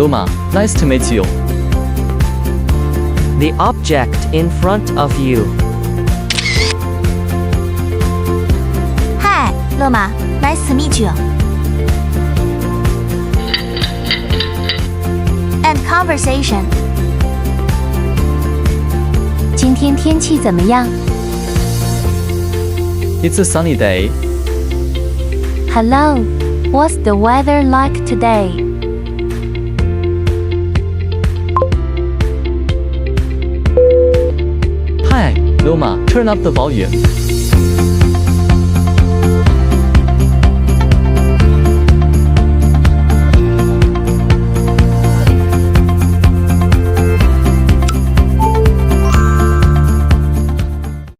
Loma, nice to meet you. The object in front of you. Hi, Loma. Nice to meet you. End conversation. 今天天气怎么样 It's a sunny day. Hello, what's the weather like today? Hi, Loma, turn up the volume.